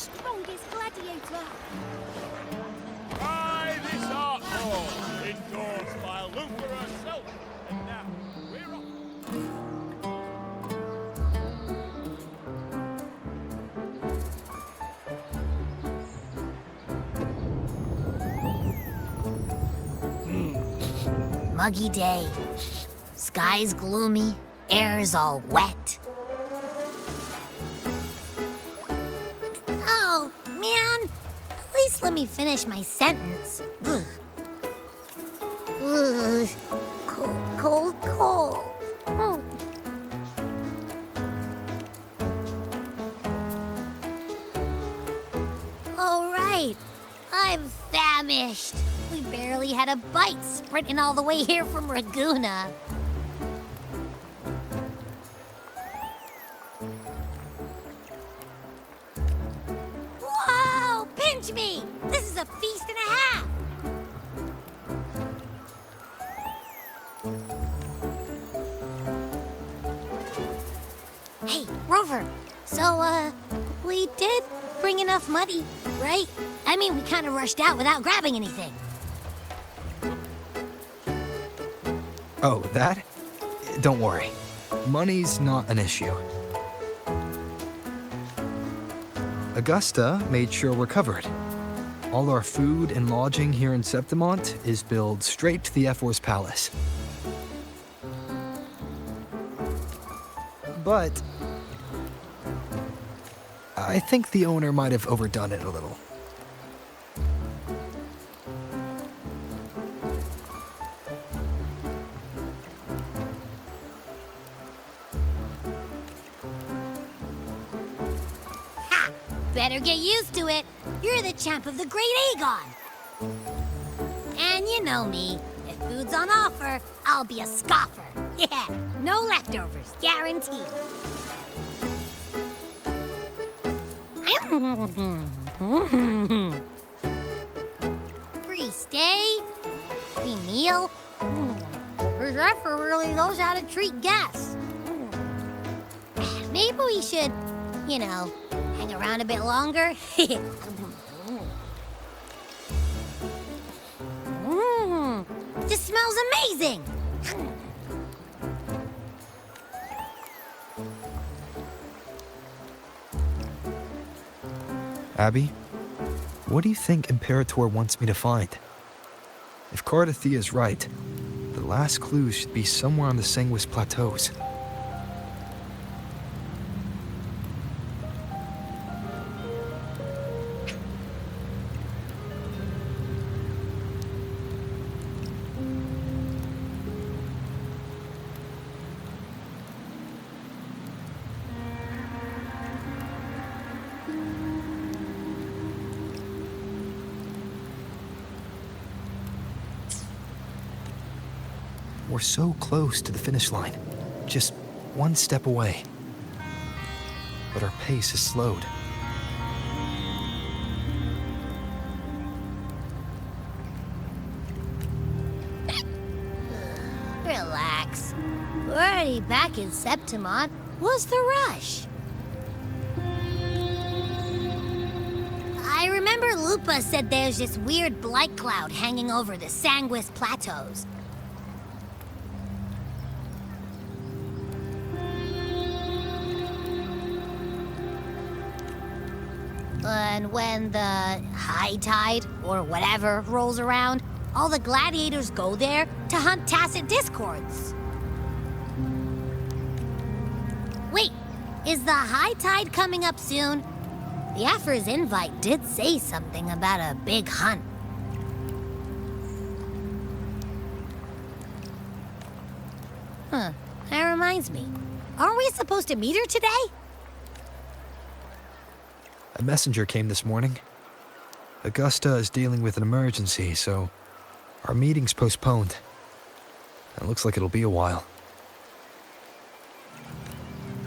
strongest gladiator. Try this art form, endorsed by Luther herself. And now, we're off. Muggy day. Sky's gloomy, air's all wet. Oh, man. At least let me finish my sentence. Ugh. Ugh. Cold, cold, cold. Oh. All right. I'm famished. We barely had a bite sprinting all the way here from Raguna. Whoa! Pinch me! This is a feast and a half! Hey, Rover. So, we did bring enough money, right? I mean, we kind of rushed out without grabbing anything. Oh, that? Don't worry. Money's not an issue. Augusta made sure we're covered. All our food and lodging here in Septimont is billed straight to the Ephor's palace. But I think the owner might have overdone it a little. Better get used to it. You're the champ of the Great Aegon. And you know me. If food's on offer, I'll be a scoffer. Yeah, no leftovers, guaranteed. Free stay, free meal. Her Zephyr really knows how to treat guests. Maybe we should, hang around a bit longer. This smells amazing! Abby, what do you think Imperator wants me to find? If Cardathea's right, the last clues should be somewhere on the Sanguis Plateaus. We're so close to the finish line, just one step away. But our pace is slowed. Relax. We're already back in Septimont. What's the rush? I remember Lupa said there's this weird blight cloud hanging over the Sanguis Plateaus. And when the high tide, or whatever, rolls around, all the gladiators go there to hunt tacit discords. Wait, is the high tide coming up soon? The Ephor's invite did say something about a big hunt. Huh, that reminds me. Aren't we supposed to meet her today? A messenger came this morning. Augusta is dealing with an emergency, so our meeting's postponed. It looks like it'll be a while.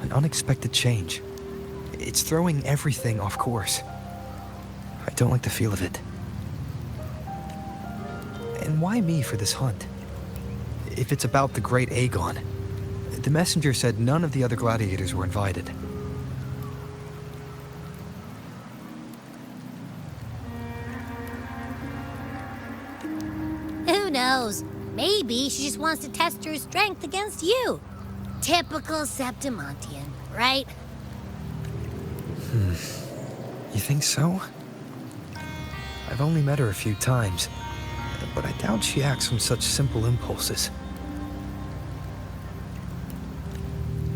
An unexpected change. It's throwing everything off course. I don't like the feel of it. And why me for this hunt? If it's about the Great Aegon, the messenger said none of the other gladiators were invited. knows? Maybe she just wants to test her strength against you. Typical Septimontian, right? You think so? I've only met her a few times, but I doubt she acts on such simple impulses.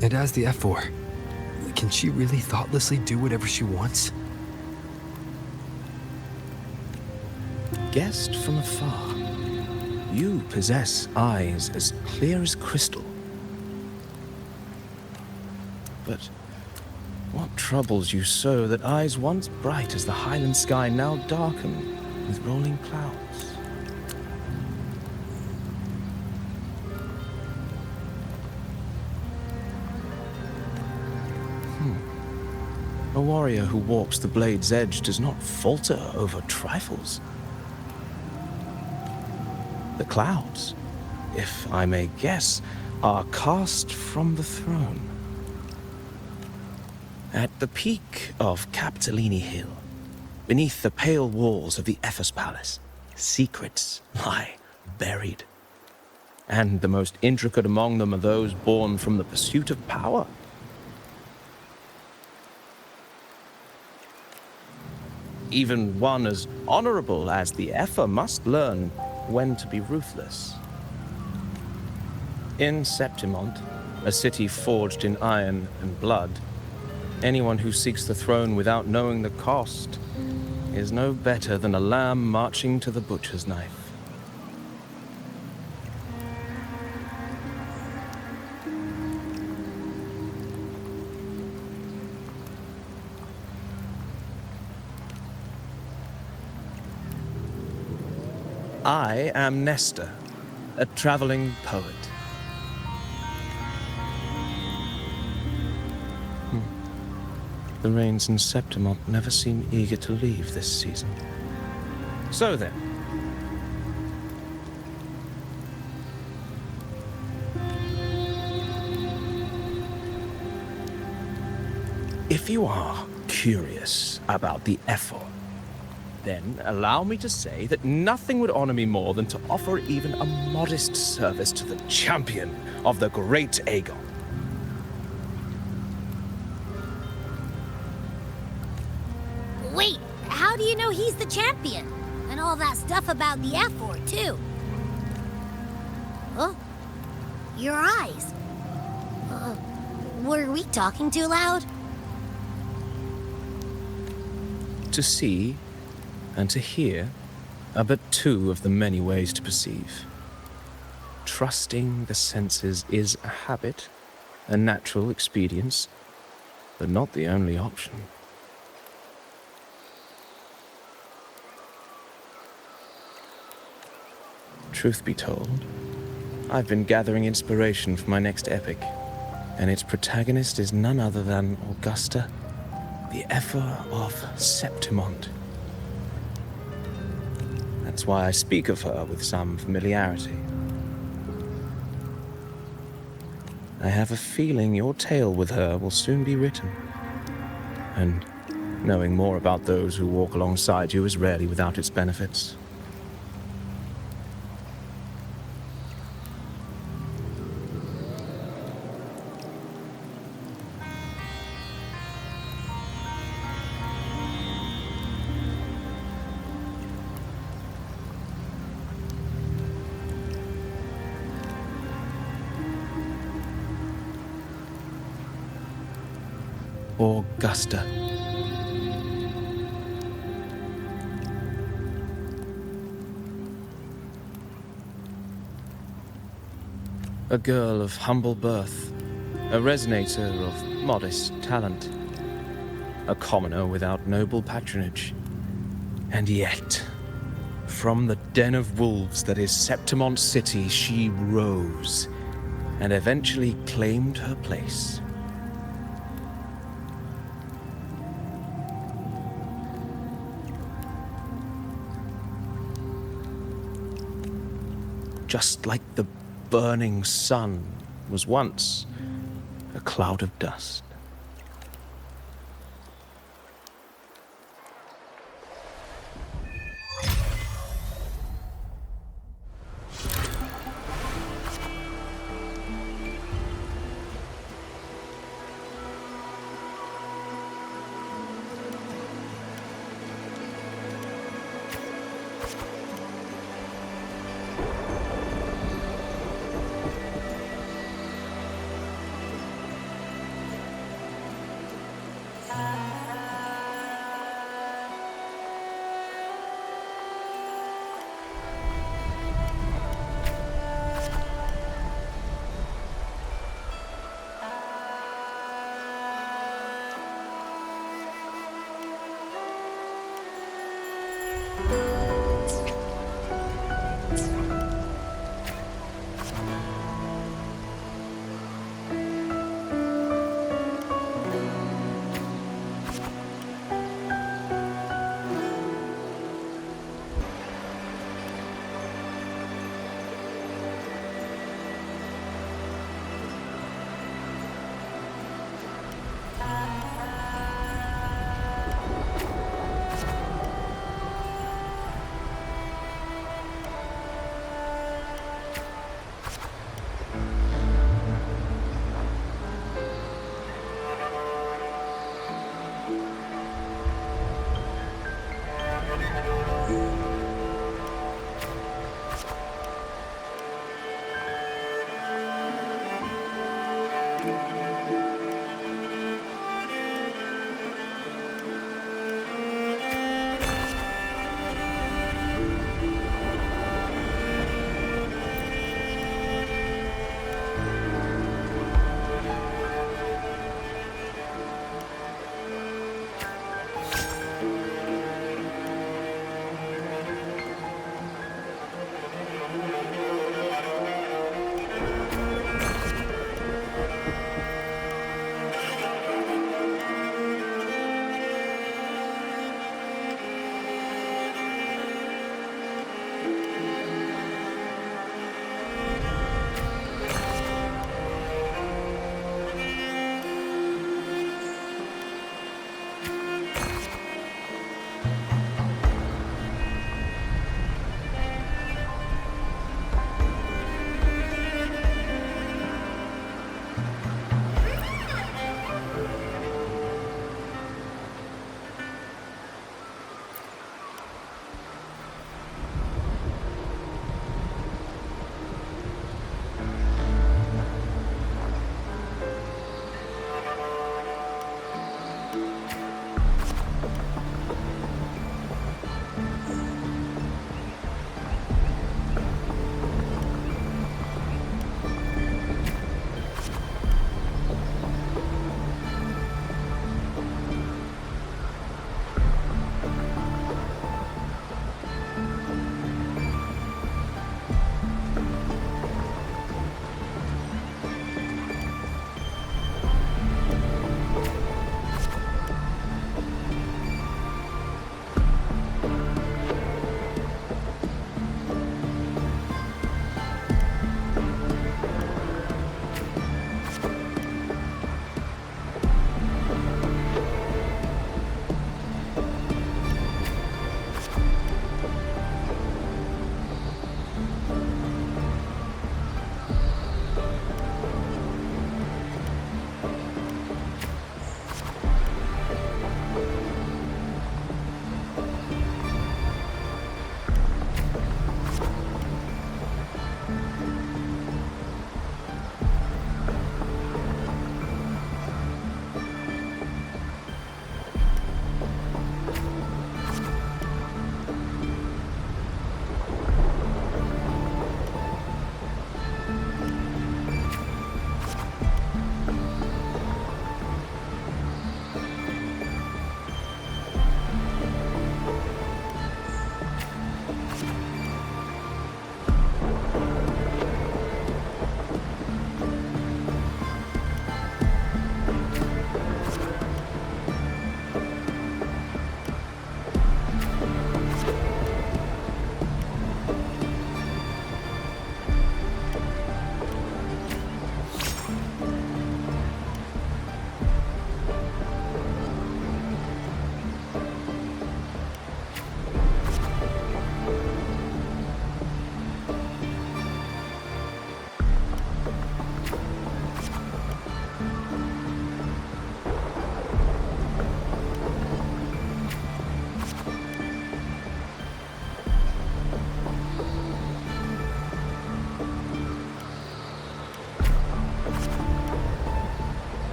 And as the F4, can she really thoughtlessly do whatever she wants? Guessed from afar, you possess eyes as clear as crystal. But what troubles you so that eyes once bright as the highland sky now darken with rolling clouds? A warrior who walks the blade's edge does not falter over trifles. The clouds, if I may guess, are cast from the throne. At the peak of Capitolini Hill, beneath the pale walls of the Ephes Palace, secrets lie buried. And the most intricate among them are those born from the pursuit of power. Even one as honorable as the Epher must learn when to be ruthless. In Septimont, a city forged in iron and blood, anyone who seeks the throne without knowing the cost is no better than a lamb marching to the butcher's knife. I am Nestor, a traveling poet. The rains in Septimont never seem eager to leave this season. So then, if you are curious about the effort, then allow me to say that nothing would honor me more than to offer even a modest service to the champion of the great Aegon. Wait, how do you know he's the champion? And all that stuff about the F-Word, too. Oh, your eyes. Were we talking too loud? To see and to hear are but two of the many ways to perceive. Trusting the senses is a habit, a natural expedience, but not the only option. Truth be told, I've been gathering inspiration for my next epic, and its protagonist is none other than Augusta, the Epher of Septimont. That's why I speak of her with some familiarity. I have a feeling your tale with her will soon be written. And knowing more about those who walk alongside you is rarely without its benefits. Augusta. A girl of humble birth, a resonator of modest talent, a commoner without noble patronage. And yet, from the den of wolves that is Septimont City, she rose and eventually claimed her place. Just like the burning sun was once a cloud of dust.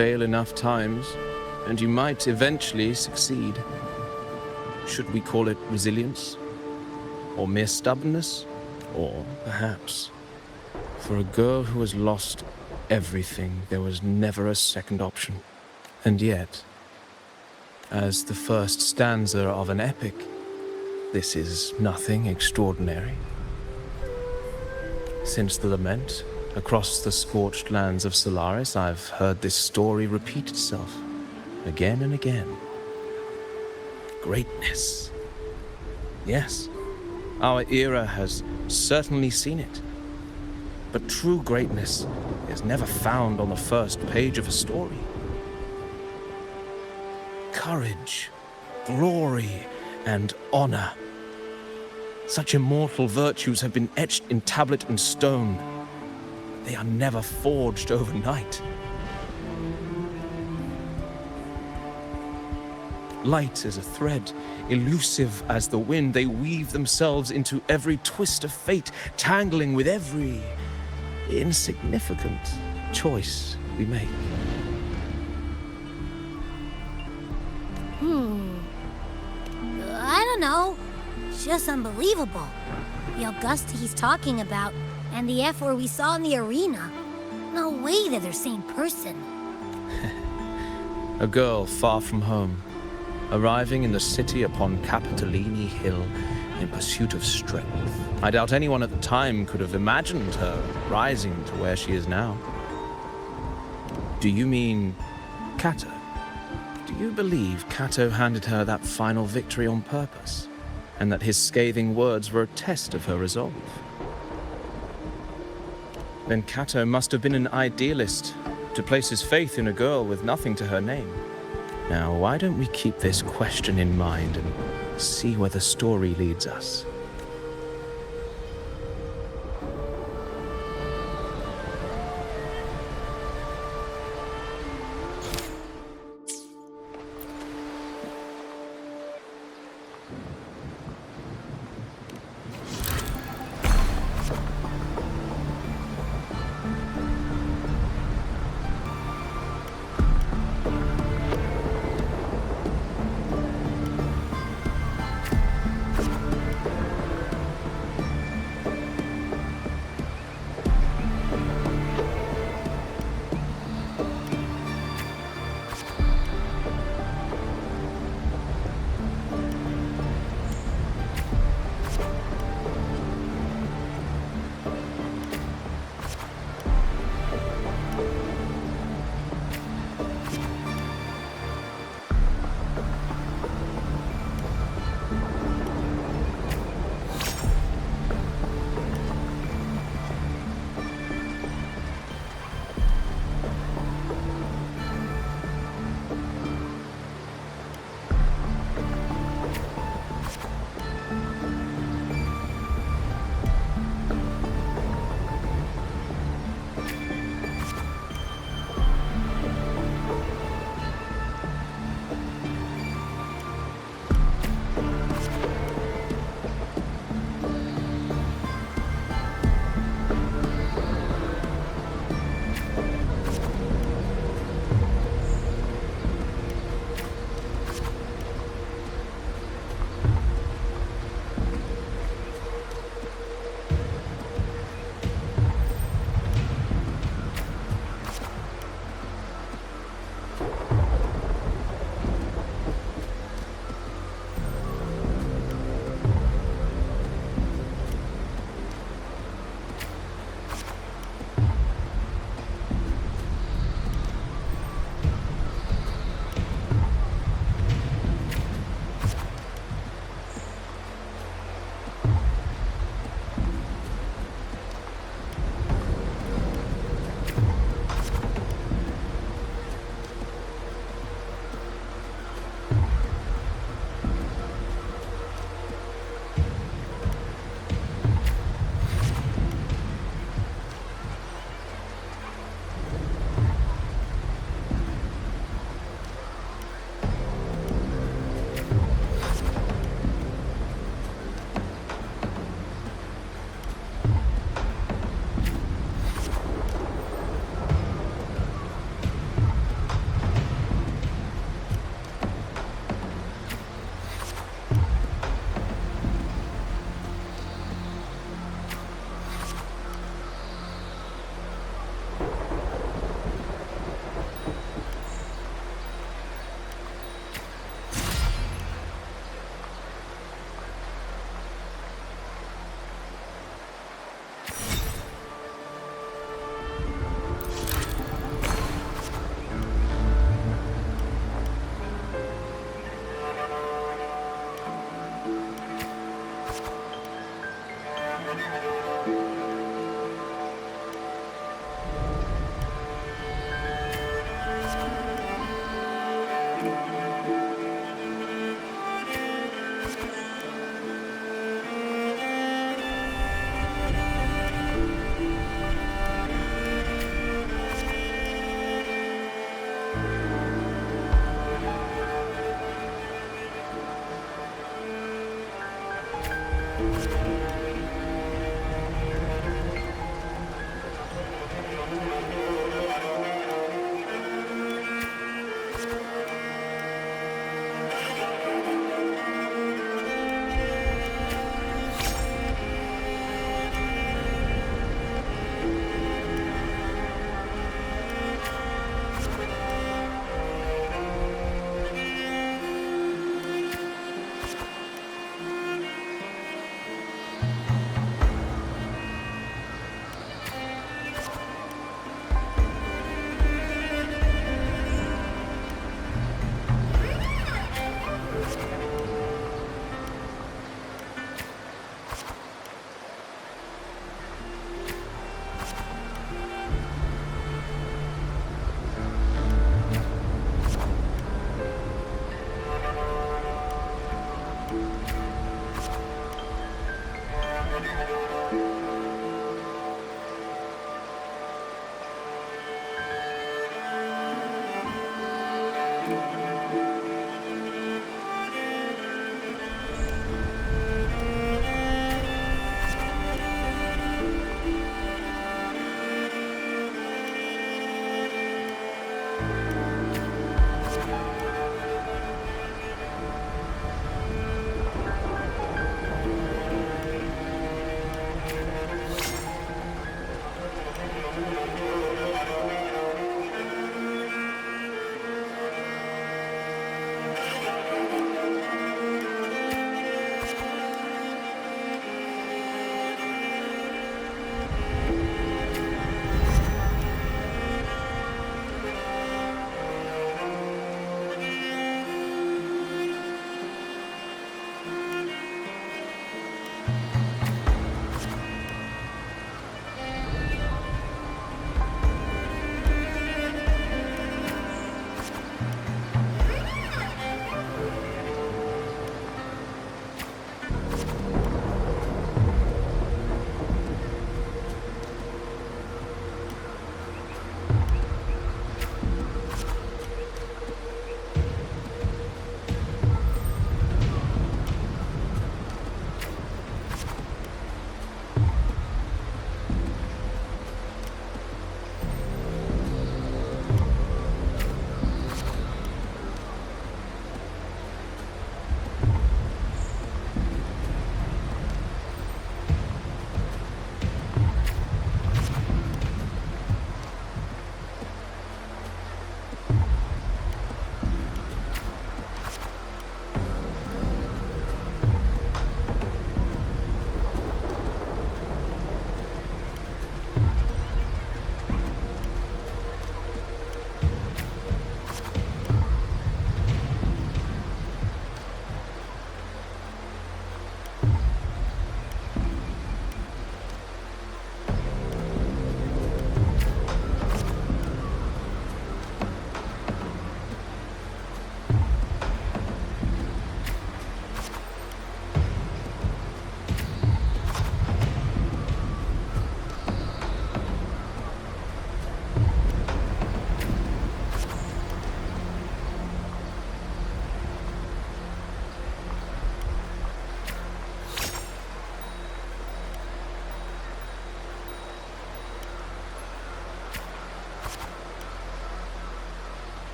fail enough times, and you might eventually succeed. Should we call it resilience? Or mere stubbornness? Or perhaps, for a girl who has lost everything, there was never a second option. And yet, as the first stanza of an epic, this is nothing extraordinary. Since the lament, across the scorched lands of Solaris, I've heard this story repeat itself, again and again. Greatness. Yes, our era has certainly seen it. But true greatness is never found on the first page of a story. Courage, glory, and honor. Such immortal virtues have been etched in tablet and stone. They are never forged overnight. Light as a thread, elusive as the wind, they weave themselves into every twist of fate, tangling with every insignificant choice we make. I don't know. It's just unbelievable. The Augusta he's talking about, and the F-word we saw in the arena. No way they're the same person. A girl far from home, arriving in the city upon Capitolini Hill in pursuit of strength. I doubt anyone at the time could have imagined her rising to where she is now. Do you mean Cato? Do you believe Cato handed her that final victory on purpose, and that his scathing words were a test of her resolve? Then Cato must have been an idealist, to place his faith in a girl with nothing to her name. Now, why don't we keep this question in mind and see where the story leads us?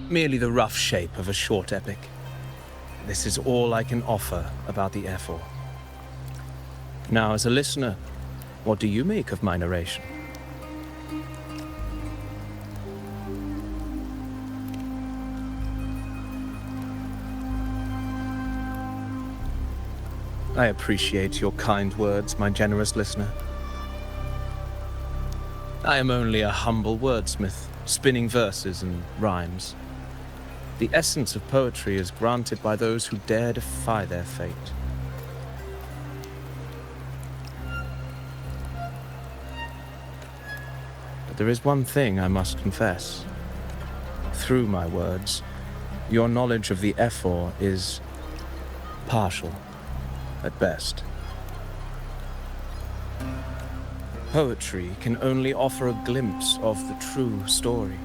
merely the rough shape of a short epic. This is all I can offer about the Ephor. Now, as a listener, what do you make of my narration? I appreciate your kind words, my generous listener. I am only a humble wordsmith, spinning verses and rhymes. The essence of poetry is granted by those who dare defy their fate. But there is one thing I must confess. Through my words, your knowledge of the Ephor is partial. At best. Poetry can only offer a glimpse of the true story,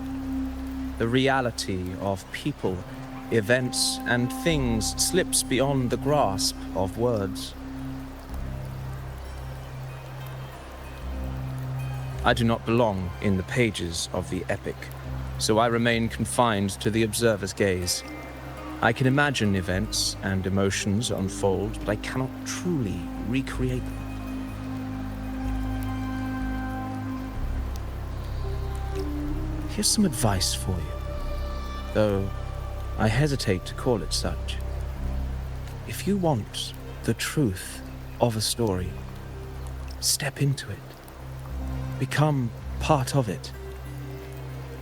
the reality of people, events, and things slips beyond the grasp of words. I do not belong in the pages of the epic, so I remain confined to the observer's gaze. I can imagine events and emotions unfold, but I cannot truly recreate them. Here's some advice for you, though I hesitate to call it such. If you want the truth of a story, step into it. Become part of it.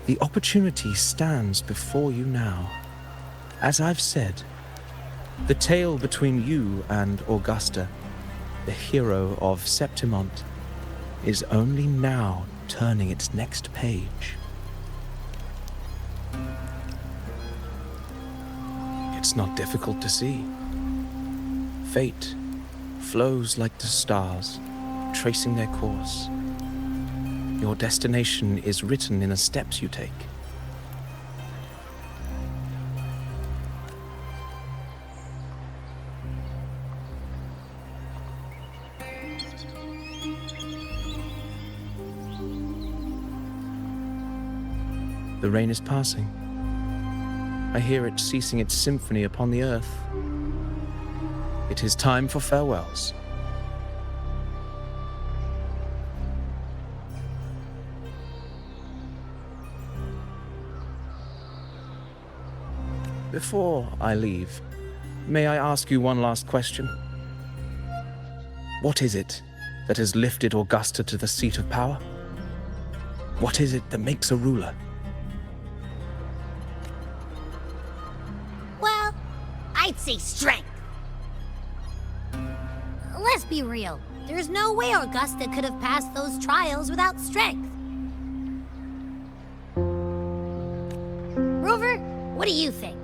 The opportunity stands before you now. As I've said, the tale between you and Augusta, the hero of Septimont, is only now turning its next page. It's not difficult to see. Fate flows like the stars, tracing their course. Your destination is written in the steps you take. The rain is passing. I hear it ceasing its symphony upon the earth. It is time for farewells. Before I leave, may I ask you one last question? What is it that has lifted Augusta to the seat of power? What is it that makes a ruler? Well, I'd say strength. Let's be real. There's no way Augusta could have passed those trials without strength. Rover, what do you think?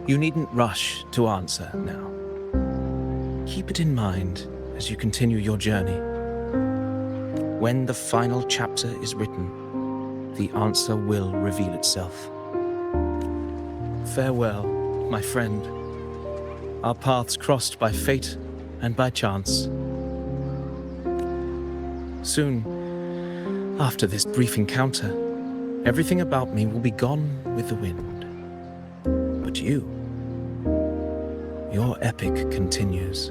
You needn't rush to answer now. Keep it in mind as you continue your journey. When the final chapter is written, the answer will reveal itself. Farewell, my friend. Our paths crossed by fate and by chance. Soon, after this brief encounter, everything about me will be gone with the wind. But you, your epic continues.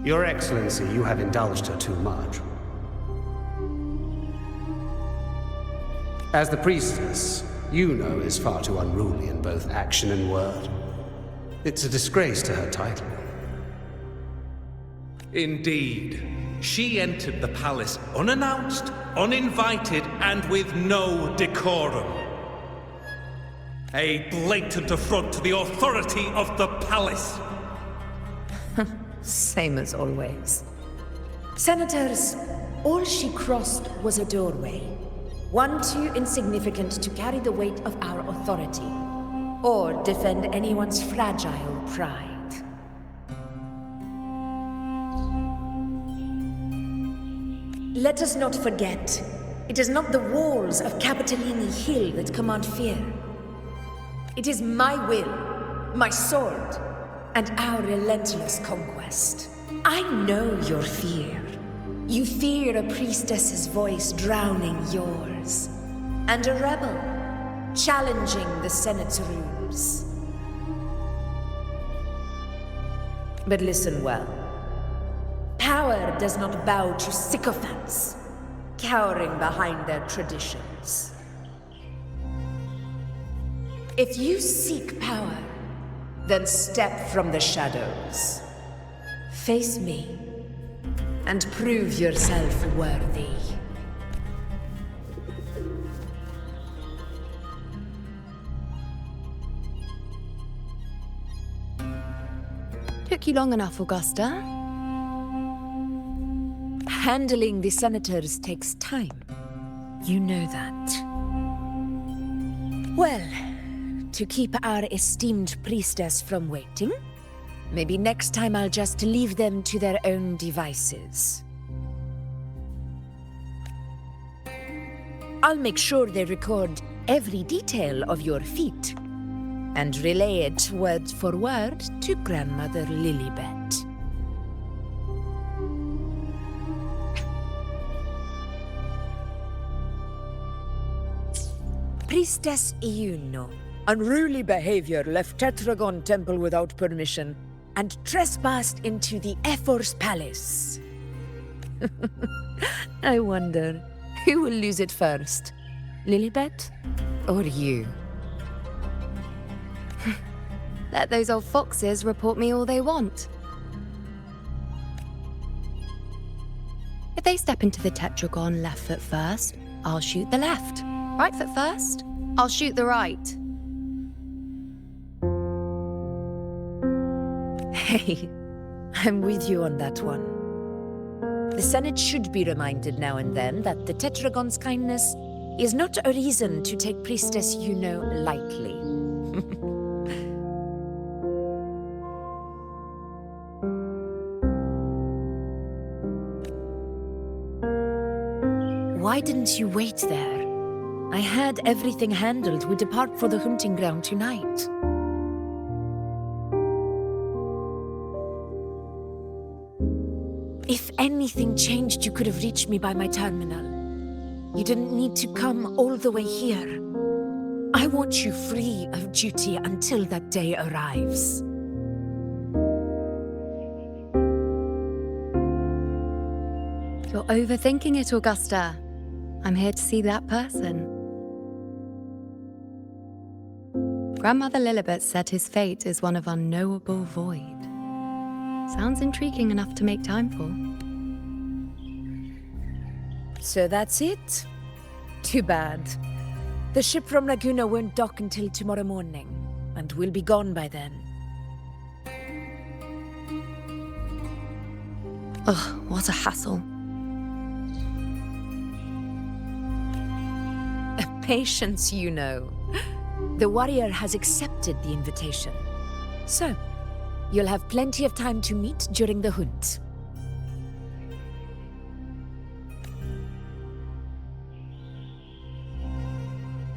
Your Excellency, you have indulged her too much. As the priestess, you know is far too unruly in both action and word. It's a disgrace to her title. Indeed. She entered the palace unannounced, uninvited, and with no decorum. A blatant affront to the authority of the palace. Same as always. Senators, all she crossed was a doorway. One too insignificant to carry the weight of our authority, or defend anyone's fragile pride. Let us not forget, it is not the walls of Capitolini Hill that command fear. It is my will, my sword, and our relentless conquest. I know your fear. You fear a priestess's voice drowning yours, and a rebel challenging the Senate's rules. But listen well. Power does not bow to sycophants, cowering behind their traditions. If you seek power, then step from the shadows. Face me, and prove yourself worthy. Took you long enough, Augusta. Handling the senators takes time. You know that. Well, to keep our esteemed priestess from waiting, maybe next time I'll just leave them to their own devices. I'll make sure they record every detail of your feat and relay it word for word to Grandmother Lilibet. Priestess Iuno. Unruly behavior left Tetragon Temple without permission and trespassed into the Ephor's palace. I wonder, who will lose it first? Lilibet or you? Let those old foxes report me all they want. If they step into the tetragon left foot first, I'll shoot the left. Right foot first, I'll shoot the right. Hey, I'm with you on that one. The Senate should be reminded now and then that the Tetragon's kindness is not a reason to take Priestess Yuno lightly. Why didn't you wait there? I had everything handled. We depart for the hunting ground tonight. If anything changed, you could have reached me by my terminal. You didn't need to come all the way here. I want you free of duty until that day arrives. You're overthinking it, Augusta. I'm here to see that person. Grandmother Lilibet said his fate is one of unknowable void. Sounds intriguing enough to make time for. So that's it? Too bad. The ship from Laguna won't dock until tomorrow morning, and we'll be gone by then. Ugh, what a hassle. Patience, you know. The warrior has accepted the invitation. So, you'll have plenty of time to meet during the hunt.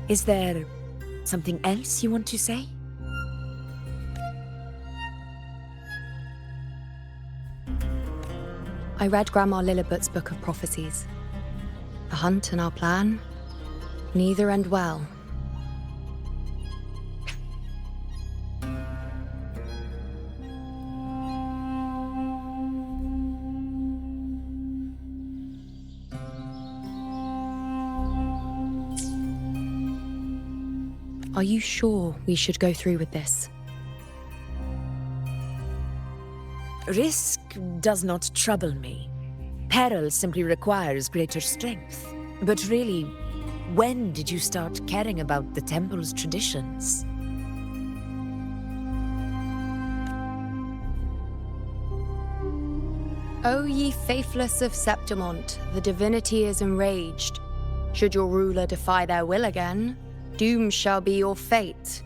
Is there something else you want to say? I read Grandma Lilibet's book of prophecies. The hunt and our plan, neither end well. Are you sure we should go through with this? Risk does not trouble me. Peril simply requires greater strength. But really, When did you start caring about the temple's traditions? O ye faithless of Septimont, the divinity is enraged. Should your ruler defy their will again, doom shall be your fate.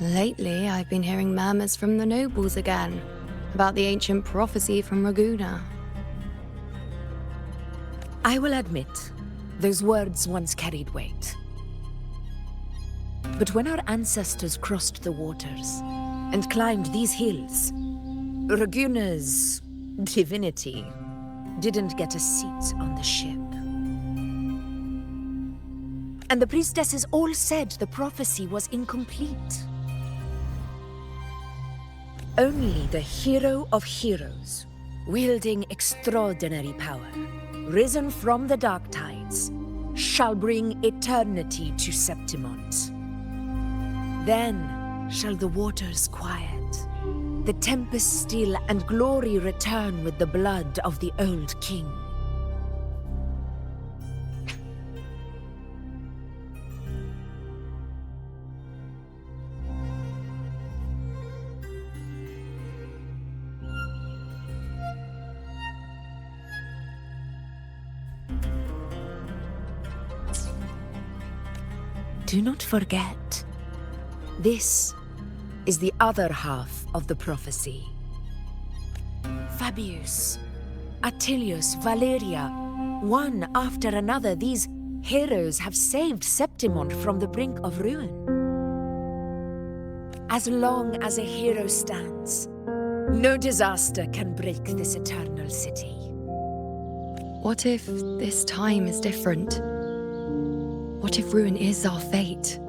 Lately, I've been hearing murmurs from the nobles again about the ancient prophecy from Raguna. I will admit, those words once carried weight. But when our ancestors crossed the waters and climbed these hills, Raguna's divinity didn't get a seat on the ship. And the priestesses all said the prophecy was incomplete. Only the hero of heroes, wielding extraordinary power, risen from the dark tides, shall bring eternity to Septimont. Then shall the waters quiet, the tempest still, and glory return with the blood of the old king. Do not forget, this is the other half of the prophecy. Fabius, Attilius, Valeria, one after another, these heroes have saved Septimont from the brink of ruin. As long as a hero stands, no disaster can break this eternal city. What if this time is different? What if ruin is our fate?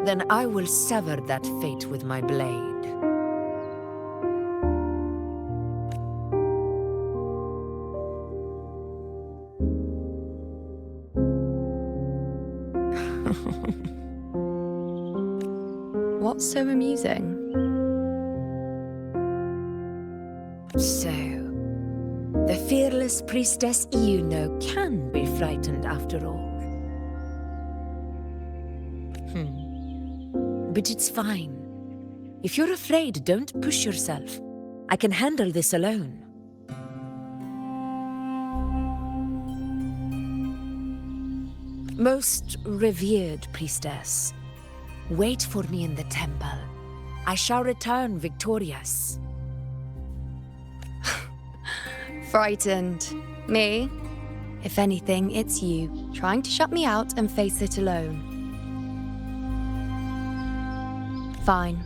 Then I will sever that fate with my blade. What's so amusing? So, the fearless priestess Iuno can be frightened after all. But it's fine. If you're afraid, don't push yourself. I can handle this alone. Most revered priestess, wait for me in the temple. I shall return victorious. Frightened. Me? If anything, it's you, trying to shut me out and face it alone. Fine.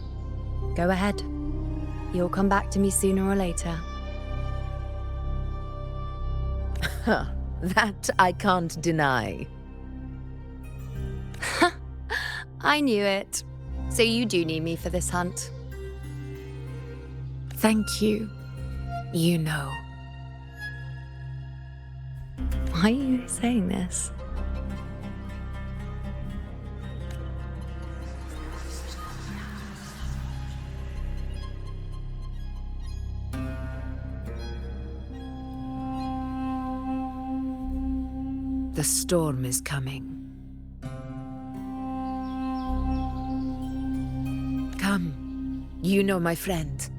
Go ahead. You'll come back to me sooner or later. That I can't deny. I knew it. So you do need me for this hunt. Thank you. You know. Why are you saying this? The storm is coming. Come, you know my friend.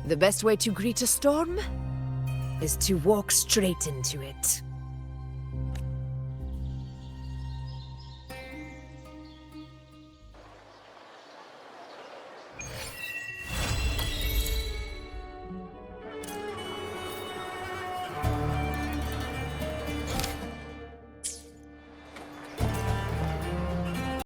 The best way to greet a storm is to walk straight into it.